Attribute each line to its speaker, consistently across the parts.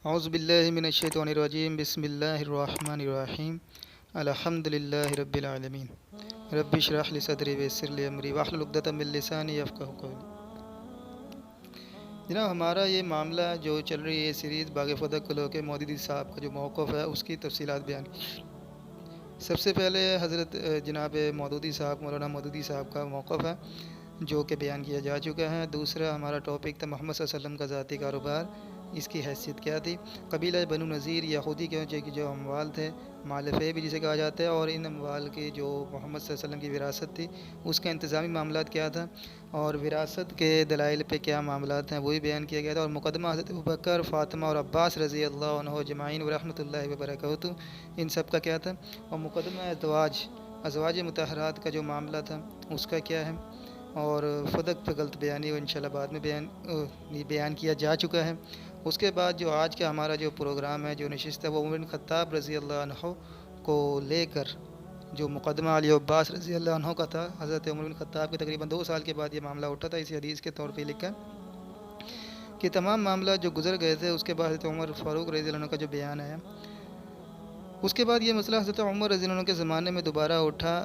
Speaker 1: اعوذ باللہ من الشیطان الرجیم بسم اللہ الرحمن الرحیم الحمد للہ رب العالمین رب اشرح لی صدری ویسر لی امری واحلل عقدۃ من لسانی یفقہوا قولی۔ جناب ہمارا یہ معاملہ جو چل رہی ہے سیریز باغ فتح کلو کے مودودی صاحب کا جو موقف ہے اس کی تفصیلات بیان کی۔ سب سے پہلے حضرت جناب مودودی صاحب مولانا مودودی صاحب کا موقف ہے جو کہ بیان کیا جا چکا ہے۔ دوسرا ہمارا ٹاپک تھا محمد صلی اللہ علیہ وسلم کا ذاتی کاروبار، اس کی حیثیت کیا تھی۔ قبیلہ بنو نذیر یہودی کے جو اموال تھے، مال فے بھی جسے کہا جاتا ہے، اور ان اموال کی جو محمد صلی اللہ علیہ وسلم کی وراثت تھی اس کا انتظامی معاملات کیا تھا، اور وراثت کے دلائل پہ کیا معاملات ہیں وہی بیان کیا گیا تھا۔ اور مقدمہ حضرت ابوبکر، فاطمہ اور عباس رضی اللہ عنہ اجمعین ورحمۃ اللہ وبرکاتہ ان سب کا کیا تھا، اور مقدمہ ازواج مطہرات کا جو معاملہ تھا اس کا کیا ہے، اور فدق پہ غلط بیانی وہ انشاءاللہ بعد میں بیان کیا جا چکا ہے۔ اس کے بعد جو آج کا ہمارا جو پروگرام ہے، جو نشست ہے، وہ عمر بن خطاب رضی اللہ عنہ کو لے کر جو مقدمہ علی عباس رضی اللہ عنہ کا تھا۔ حضرت عمر بن خطاب کے تقریباً 2 سال کے بعد یہ معاملہ اٹھا تھا، اسی حدیث کے طور پہ لکھا کہ تمام معاملات جو گزر گئے تھے اس کے بعد حضرت عمر فاروق رضی اللہ عنہ کا جو بیان ہے، اس کے بعد یہ مسئلہ حضرت عمر رضی اللہ عنہ کے زمانے میں دوبارہ اٹھا۔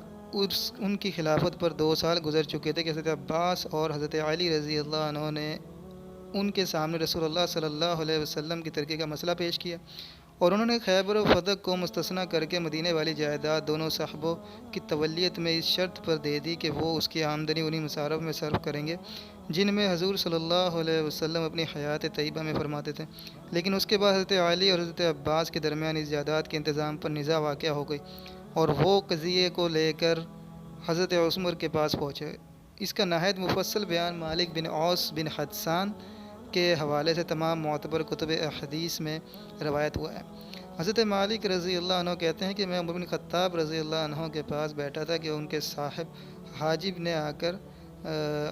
Speaker 1: ان کی خلافت پر 2 سال گزر چکے تھے کہ حضرت عباس اور حضرت علی رضی اللہ عنہ نے ان کے سامنے رسول اللہ صلی اللہ علیہ وسلم کی ترقی کا مسئلہ پیش کیا، اور انہوں نے خیبر و فتح کو مستثنیٰ کر کے مدینے والی جائیداد دونوں صحابوں کی تولیت میں اس شرط پر دے دی کہ وہ اس کی آمدنی انہی مصارف میں صرف کریں گے جن میں حضور صلی اللہ علیہ وسلم اپنی حیات طیبہ میں فرماتے تھے۔ لیکن اس کے بعد حضرت علی اور حضرت عباس کے درمیان اس جائیداد کے انتظام پر نزاع واقع ہو گئی، اور وہ قضیے کو لے کر حضرت عثمان کے پاس پہنچے۔ اس کا نہایت مفصل بیان مالک بن اوس بن حدثان کے حوالے سے تمام معتبر کتب احادیث میں روایت ہوا ہے۔ حضرت مالک رضی اللہ عنہ کہتے ہیں کہ میں عمر بن خطاب رضی اللہ عنہ کے پاس بیٹھا تھا کہ ان کے صاحب حاجب نے آ کر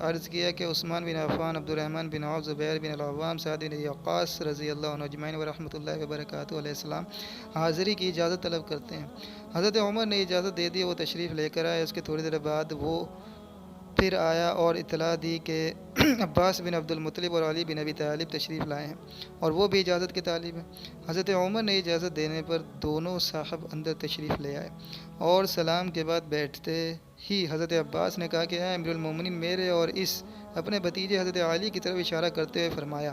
Speaker 1: عرض کیا کہ عثمان بن عفان، عبد الرحمن بن عوف، زبیر بن العوام، سعد بن وقاص رضی اللہ عنہ اجمعین ورحمۃ اللہ وبرکاتہ علیہ السلام حاضری کی اجازت طلب کرتے ہیں۔ حضرت عمر نے اجازت دے دی، وہ تشریف لے کر آئے۔ اس کے تھوڑی دیر بعد وہ پھر آیا اور اطلاع دی کہ عباس بن عبد المطلب اور علی بن ابی طالب تشریف لائے ہیں، اور وہ بھی اجازت کے طالب ہیں۔ حضرت عمر نے اجازت دینے پر دونوں صاحب اندر تشریف لے آئے، اور سلام کے بعد بیٹھتے ہی حضرت عباس نے کہا کہ اے امیر المومنین، میرے اور اس اپنے بھتیجے حضرت علی کی طرف اشارہ کرتے ہوئے فرمایا،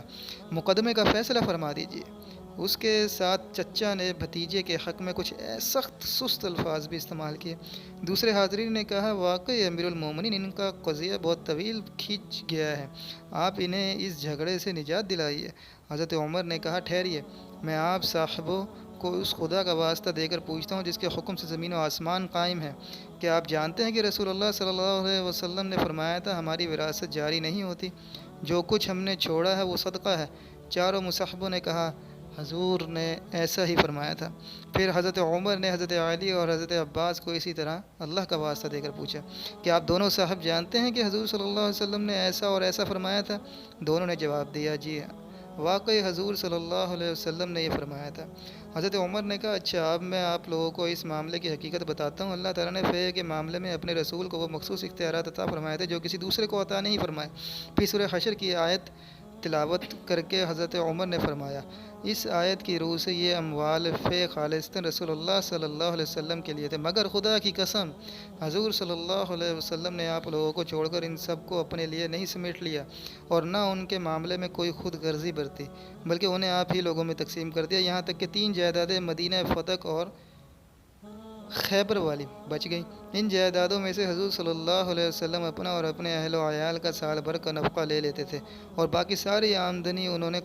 Speaker 1: مقدمے کا فیصلہ فرما دیجیے۔ اس کے ساتھ چچا نے بھتیجے کے حق میں کچھ سخت سست الفاظ بھی استعمال کیے۔ دوسرے حاضرین نے کہا، واقعی امیر المومنین، ان کا قضیہ بہت طویل کھینچ گیا ہے، آپ انہیں اس جھگڑے سے نجات دلائیے۔ حضرت عمر نے کہا، ٹھہریے، میں آپ صاحبوں کو اس خدا کا واسطہ دے کر پوچھتا ہوں جس کے حکم سے زمین و آسمان قائم ہے، کہ آپ جانتے ہیں کہ رسول اللہ صلی اللہ علیہ وسلم نے فرمایا تھا، ہماری وراثت جاری نہیں ہوتی، جو کچھ ہم نے چھوڑا ہے وہ صدقہ ہے۔ چاروں مصحبوں نے کہا، حضور نے ایسا ہی فرمایا تھا۔ پھر حضرت عمر نے حضرت علی اور حضرت عباس کو اسی طرح اللہ کا واسطہ دے کر پوچھا کہ آپ دونوں صاحب جانتے ہیں کہ حضور صلی اللہ علیہ وسلم نے ایسا اور ایسا فرمایا تھا؟ دونوں نے جواب دیا، جی ہاں، واقعی حضور صلی اللہ علیہ وسلم نے یہ فرمایا تھا۔ حضرت عمر نے کہا، اچھا، اب میں آپ لوگوں کو اس معاملے کی حقیقت بتاتا ہوں۔ اللہ تعالیٰ نے فے کے معاملے میں اپنے رسول کو وہ مخصوص اختیارات عطا فرمائے تھے جو کسی دوسرے کو عطا نہیں فرمائے۔ پھر سورہ حشر کی آیت تلاوت کر کے حضرت عمر نے فرمایا، اس آیت کی روح سے یہ اموال فے خالصتاً رسول اللہ صلی اللہ علیہ وسلم کے لیے تھے، مگر خدا کی قسم حضور صلی اللہ علیہ وسلم نے آپ لوگوں کو چھوڑ کر ان سب کو اپنے لیے نہیں سمیٹ لیا، اور نہ ان کے معاملے میں کوئی خود غرضی برتی، بلکہ انہیں آپ ہی لوگوں میں تقسیم کر دیا، یہاں تک کہ 3 جائیدادیں مدینہ فتح اور خیبر والی بچ گئیں۔ ان جائیدادوں میں سے حضور صلی اللہ علیہ وسلم اپنا اور اپنے اہل و عیال کا سال بھر کا نفقہ لے لیتے تھے، اور باقی ساری آمدنی انہیں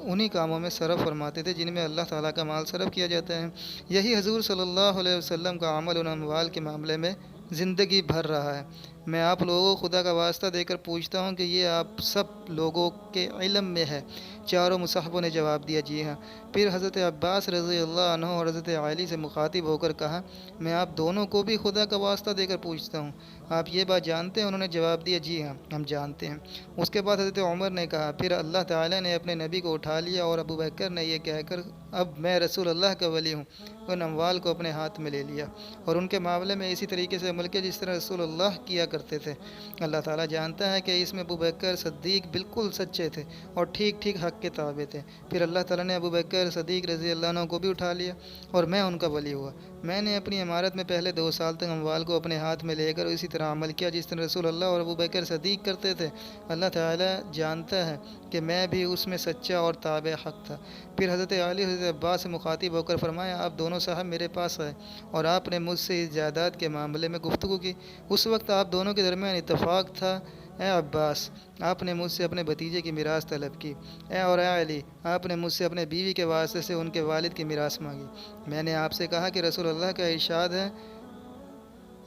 Speaker 1: انہی کاموں میں صرف فرماتے تھے جن میں اللہ تعالیٰ کا مال صرف کیا جاتا ہے۔ یہی حضور صلی اللہ علیہ وسلم کا عمل ان اموال کے معاملے میں زندگی بھر رہا ہے۔ میں آپ لوگوں کو خدا کا واسطہ دے کر پوچھتا ہوں کہ یہ آپ سب لوگوں کے علم میں ہے؟ چاروں مصحبوں نے جواب دیا، جی ہاں۔ پھر حضرت عباس رضی اللہ عنہ اور حضرت علی سے مخاطب ہو کر کہا، میں آپ دونوں کو بھی خدا کا واسطہ دے کر پوچھتا ہوں، آپ یہ بات جانتے ہیں؟ انہوں نے جواب دیا، جی ہاں، ہم جانتے ہیں۔ اس کے بعد حضرت عمر نے کہا، پھر اللہ تعالیٰ نے اپنے نبی کو اٹھا لیا، اور ابو بکر نے یہ کہہ کر اب میں رسول اللہ کا ولی ہوں، ان اموال کو اپنے ہاتھ میں لے لیا، اور ان کے معاملے میں اسی طریقے سے عمل کیا جس طرح رسول اللہ کیا کرتے تھے۔ اللہ تعالیٰ جانتا ہے کہ اس میں ابو بکر صدیق بالکل سچے تھے اور ٹھیک ٹھیک حق کے تابع تھے۔ پھر اللہ تعالیٰ نے ابو بکر صدیق رضی اللہ عنہ کو بھی اٹھا لیا اور میں ان کا ولی ہوا۔ میں نے اپنی عمارت میں پہلے 2 سال تک اموال کو اپنے ہاتھ میں لے کر اسی طرح عمل کیا جس طرح رسول اللہ اور ابو بکر صدیق کرتے تھے۔ اللہ تعالیٰ جانتا ہے کہ میں بھی اس میں سچا اور تابع حق تھا۔ پھر حضرت علی حضرت عباس سے مخاطب ہو کر فرمایا، آپ دونوں صاحب میرے پاس آئے اور آپ نے مجھ سے اس جائیداد کے معاملے میں گفتگو کی۔ اس وقت آپ دونوں کے درمیان اتفاق تھا۔ اے عباس، آپ نے مجھ سے اپنے بھتیجے کی میراث طلب کی۔ اے علی، آپ نے مجھ سے اپنے بیوی کے واسطے سے ان کے والد کی میراث مانگی۔ میں نے آپ سے کہا کہ رسول اللہ کا ارشاد ہے،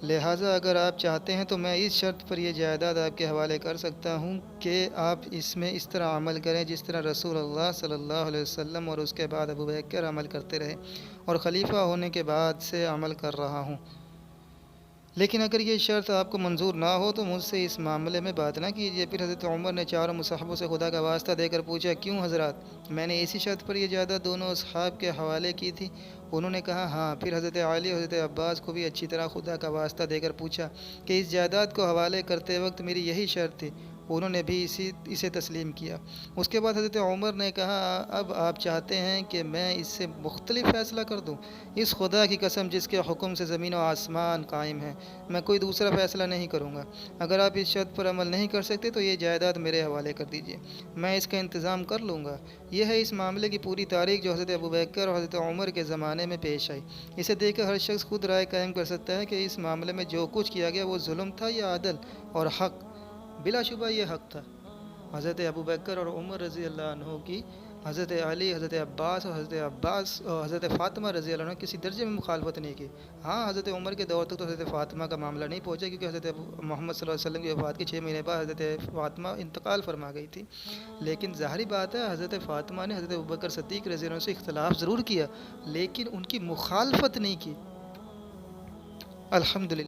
Speaker 1: لہٰذا اگر آپ چاہتے ہیں تو میں اس شرط پر یہ جائیداد آپ کے حوالے کر سکتا ہوں کہ آپ اس میں اس طرح عمل کریں جس طرح رسول اللہ صلی اللہ علیہ وسلم اور اس کے بعد ابو بکر عمل کرتے رہے اور خلیفہ ہونے کے بعد سے عمل کر رہا ہوں۔ لیکن اگر یہ شرط آپ کو منظور نہ ہو تو مجھ سے اس معاملے میں بات نہ کیجیے۔ پھر حضرت عمر نے چاروں مصحبوں سے خدا کا واسطہ دے کر پوچھا، کیوں حضرات؟ میں نے اسی شرط پر یہ جائیداد دونوں اصحاب کے حوالے کی تھی۔ انہوں نے کہا ہاں۔ پھر حضرت علی اور حضرت عباس کو بھی اچھی طرح خدا کا واسطہ دے کر پوچھا کہ اس جائیداد کو حوالے کرتے وقت میری یہی شرط تھی۔ انہوں نے بھی اسے تسلیم کیا۔ اس کے بعد حضرت عمر نے کہا، اب آپ چاہتے ہیں کہ میں اس سے مختلف فیصلہ کر دوں؟ اس خدا کی قسم جس کے حکم سے زمین و آسمان قائم ہے، میں کوئی دوسرا فیصلہ نہیں کروں گا۔ اگر آپ اس شرط پر عمل نہیں کر سکتے تو یہ جائیداد میرے حوالے کر دیجیے، میں اس کا انتظام کر لوں گا۔ یہ ہے اس معاملے کی پوری تاریخ جو حضرت ابوبکر اور حضرت عمر کے زمانے میں پیش آئی۔ اسے دیکھ کر ہر شخص خود رائے قائم کر سکتا ہے کہ اس معاملے میں جو کچھ کیا گیا وہ ظلم تھا یا عدل اور حق۔ بلا شبہ یہ حق تھا۔ حضرت ابوبکر اور عمر رضی اللہ عنہ کی حضرت علی، حضرت عباس اور حضرت فاطمہ رضی اللہ عنہ کسی درجے میں مخالفت نہیں کی۔ ہاں، حضرت عمر کے دور تک تو حضرت فاطمہ کا معاملہ نہیں پہنچا، کیونکہ حضرت محمد صلی اللہ علیہ وسلم کی وفات کے 6 مہینے بعد حضرت فاطمہ انتقال فرما گئی تھی۔ لیکن ظاہری بات ہے حضرت فاطمہ نے حضرت ابوبکر صدیق رضی اللہ عنہ سے اختلاف ضرور کیا، لیکن ان کی مخالفت نہیں کی۔ الحمدللہ۔